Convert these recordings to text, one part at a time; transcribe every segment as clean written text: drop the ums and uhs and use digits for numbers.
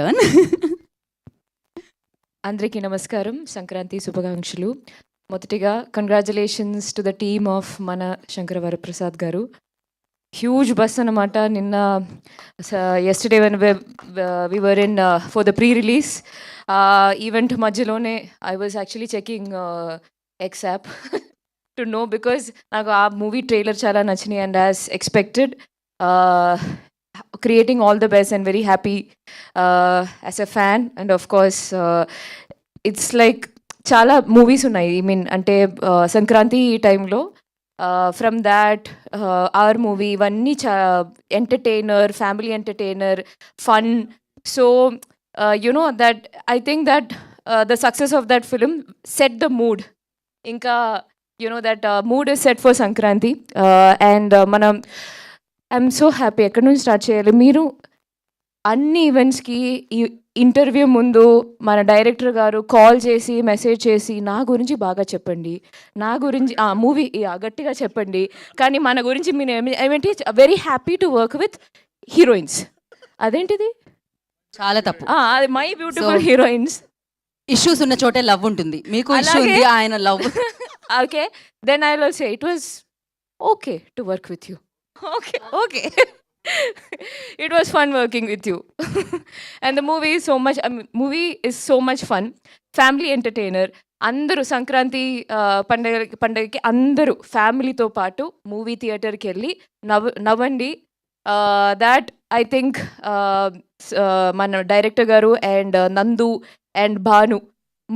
Turn. అందరికీ నమస్కారం, సంక్రాంతి శుభాకాంక్షలు. మొదటిగా congratulations to the team of మన శంకర వరప్రసాద్ గారు. హ్యూజ్ బస్ అనమాట. నిన్న yesterday when we were in for the pre release event మధ్యలోనే I was actually checking X app to know, because నాకు ఆ మూవీ ట్రైలర్ చాలా నచ్చినాయి. And as expected, creating all the best and very happy as a fan. And of course it's like చాలా movies ఉన్నాయి. I mean అంటే సంక్రాంతి టైంలో from that are movie ఇవన్నీ entertainer, family entertainer, fun. So you know that I think that the success of that film set the mood. ఇంకా you know that mood is set for Sankranti. And మనం I'm so happy. ఎక్కడి నుంచి start చేయాలి? మీరు అన్ని ఈవెంట్స్కి ఈ interview ముందు మన డైరెక్టర్ గారు కాల్ చేసి మెసేజ్ చేసి నా గురించి బాగా చెప్పండి, నా గురించి మూవీ గట్టిగా చెప్పండి, కానీ మన గురించి మీరు ఏమంటే very happy to work with heroines. అదేంటిది? చాలా తప్పు. అది మై బ్యూటిఫుల్ హీరోయిన్స్. ఇష్యూస్ ఉన్న చోటే లవ్ ఉంటుంది. మీకు ఇష్యూ ఉంది, ఆయన love. Okay, then I will say it was okay to work with you. Okay. It was fun working with you. And the movie is so much fun. Family entertainer. అందరూ సంక్రాంతి పండగకి అందరూ ఫ్యామిలీతో పాటు movie థియేటర్కి వెళ్ళి నవ్వండి. దాట్ ఐ థింక్ మన director garu and Nandu and Bhanu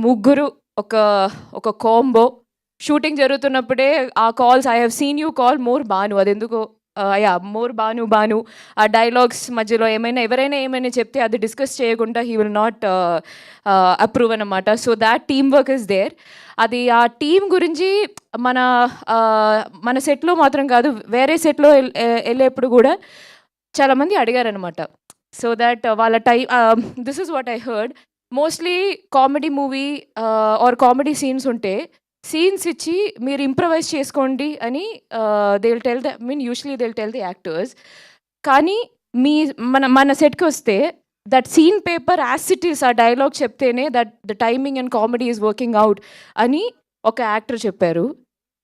ముగ్గురు ఒక కాంబో. షూటింగ్ జరుగుతున్నప్పుడే ఆ calls, I have seen you call more Bhanu. అదెందుకో మోర్ భాను ఆ డైలాగ్స్ మధ్యలో ఎవరైనా ఏమైనా చెప్తే అది డిస్కస్ చేయకుండా హీ విల్ నాట్ అప్రూవ్ అనమాట. So that team work is there. అది ఆ టీమ్ గురించి మన సెట్లో మాత్రం కాదు, వేరే సెట్లో వెళ్ళేప్పుడు కూడా చాలామంది అడిగారనమాట. సో దట్ వాళ్ళ this is what I heard. Mostly comedy movie or comedy scenes ఉంటే సీన్స్ ఇచ్చి మీరు ఇంప్రవైజ్ చేసుకోండి అని they will tell usually they will tell the actors. కానీ మన సెట్కి వస్తే that scene paper as it is, ఆ డైలాగ్ చెప్తేనే that the timing and comedy is working out అని ఒక యాక్టర్ చెప్పారు.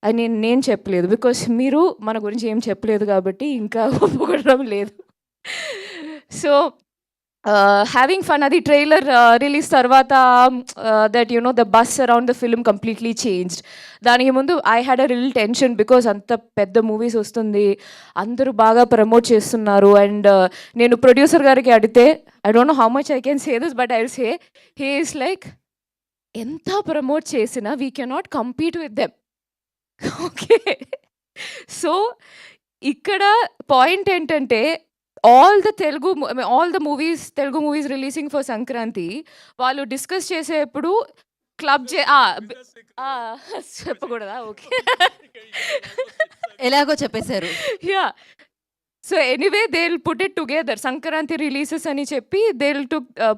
అని నేను చెప్పలేదు, బికాస్ మీరు మన గురించి ఏం చెప్పలేదు కాబట్టి ఇంకా ఒప్పుకోవడం లేదు. So having fun. అది ట్రైలర్ రిలీజ్ తర్వాత that you know the bus around the film completely changed. దానికి ముందు I had a reel tension, because అంత పెద్ద మూవీస్ వస్తుంది, అందరూ బాగా ప్రమోట్ చేస్తున్నారు. అండ్ నేను ప్రొడ్యూసర్ గారికి అడిగితే, I don't know how much I can say this, but I will say he is like, ఎంత ప్రమోట్ చేసినా we cannot compete with them. Okay, so ఇక్కడ పాయింట్ ఏంటంటే all the Telugu movies releasing for Sankranti, వాళ్ళు discuss చేసేప్పుడు club చెప్పకూడదా? Okay, ఎలాగో చెప్పేశారు. Yeah, so anyway they will put it together. Sankranti releases అని చెప్పి they will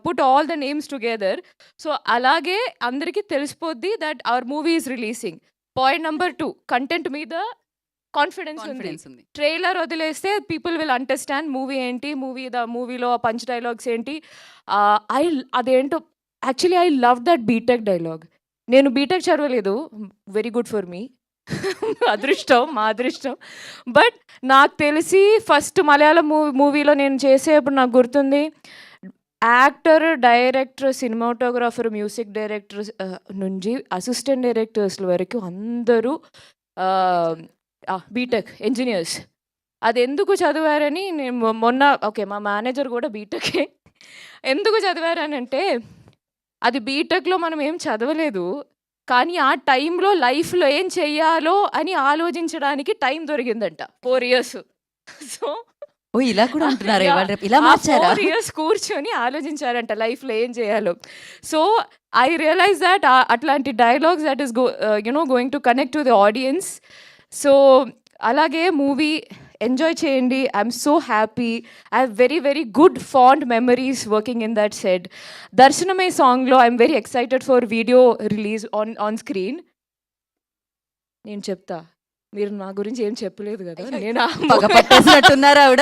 put all the names together. So అలాగే అందరికీ తెలిసిపోద్ది that our movie is releasing. Point number 2, content మీద కాన్ఫిడెన్స్ ఉంది. ట్రైలర్ వదిలేస్తే పీపుల్ విల్ అండర్స్టాండ్ మూవీ ఏంటి, మూవీలో పంచ్ డైలాగ్స్ ఏంటి. అదేంటో actually I love that BTech dialogue. నేను బీటెక్ చదవలేదు, వెరీ గుడ్ ఫర్ మీ, మా అదృష్టం. బట్ నాకు తెలిసి ఫస్ట్ మలయాళం మూవీలో నేను చేసేప్పుడు నాకు గుర్తుంది, actor, director, cinematographer, music director నుంచి అసిస్టెంట్ డైరెక్టర్స్ వరకు అందరూ బీటెక్ ఇంజనీర్స్. అది ఎందుకు చదివారని నేను మొన్న, ఓకే మా మేనేజర్ కూడా బీటెకే. ఎందుకు చదివారని అంటే, అది బీటెక్లో మనం ఏం చదవలేదు, కానీ ఆ టైంలో లైఫ్లో ఏం చెయ్యాలో అని ఆలోచించడానికి టైం దొరికిందంట 4 years. సో ఇలా కూడా ఉంటున్నారు, ఇలా 4 years కూర్చొని ఆలోచించారంట లైఫ్లో ఏం చేయాలో. సో ఐ రియలైజ్ దట్ అట్లాంటి dialogues that is going to connect to the audience. So అలాగే మూవీ ఎంజాయ్ చేయండి. I'm so happy. I have very very good fond memories working in that set. దర్శనమే సాంగ్లో I'm very excited for video release on screen. నేను చెప్తా, మీరు నా గురించి ఏం చెప్పలేదు కదా. నేను పట్టేసినట్టున్నారు ఆవిడ.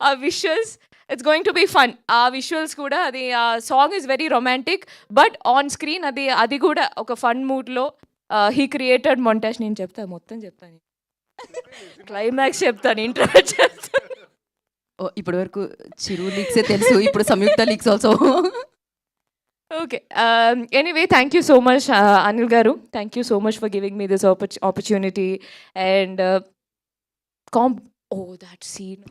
ఆ visuals it's going to be fun. ఆ విజువల్స్ కూడా అది ఆ song is very romantic but on screen అది కూడా ఒక ఫన్ మూడ్లో హీ క్రియేటెడ్ మొంటాజ్. నేను చెప్తాను మొత్తం చెప్తాను, క్లైమాక్స్ చెప్తాను, ఇంట్రో చెప్తాను. ఇప్పటి వరకు చిరు లీక్సే తెలుసు, ఇప్పుడు Samyuktha leaks also. Okay, anyway thank you so much Anil garu, thank you so much for giving me this opportunity. And that scene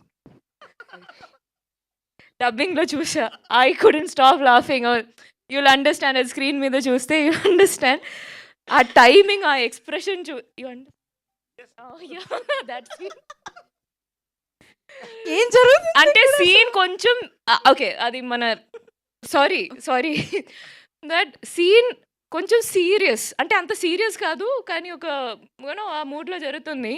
డబ్బింగ్లో చూసా, I couldn't stop laughing. You'll understand, అది స్క్రీన్ మీద చూస్తే యుల్ అండర్స్టాండ్. ఆ టైమింగ్, ఆ ఎక్స్ప్రెషన్ దట్ సీన్ ఏం జరుగుతుంది అంటే సీన్ కొంచెం ఓకే, అది మన సారీ దట్ సీన్ కొంచెం సీరియస్, అంటే అంత సీరియస్ కాదు కానీ ఒక ఆ మూడ్లో జరుగుతుంది.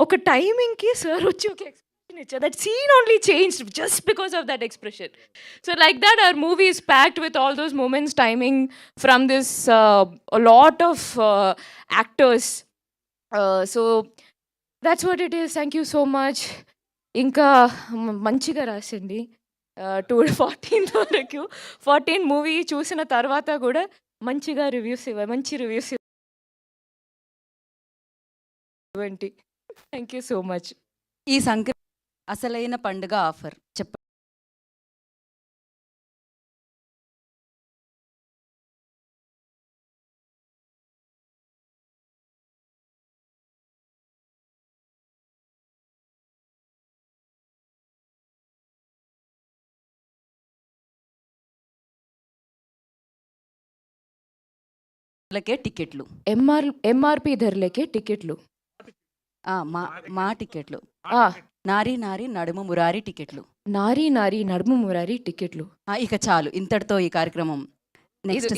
ఒక టైమింగ్కి సార్ వచ్చి ఒక ఎక్స్ప్రెషన్ ఇచ్చారు, that scene only changed just because of that expression. So like that our movie is packed with all those moments, timing from this lot of actors. So that's what it is. Thank you so much. ఇంకా మంచిగా రాసండి 14 వరకు. 14 movie చూసిన తర్వాత కూడా మంచిగా మంచి reviews ఇవ్వండి. Thank you so much. ఈ సంక్రాంతి అసలైన పండుగ ఆఫర్ చెప్పండి. టికెట్లు ఎంఆర్పి ధరలకే టికెట్లు. మా టికెట్లు నారీ నడుము మురారి టికెట్లు. నారీ నడుము మురారి టికెట్లు. ఇక చాలు, ఇంతటితో ఈ కార్యక్రమం నెక్స్ట్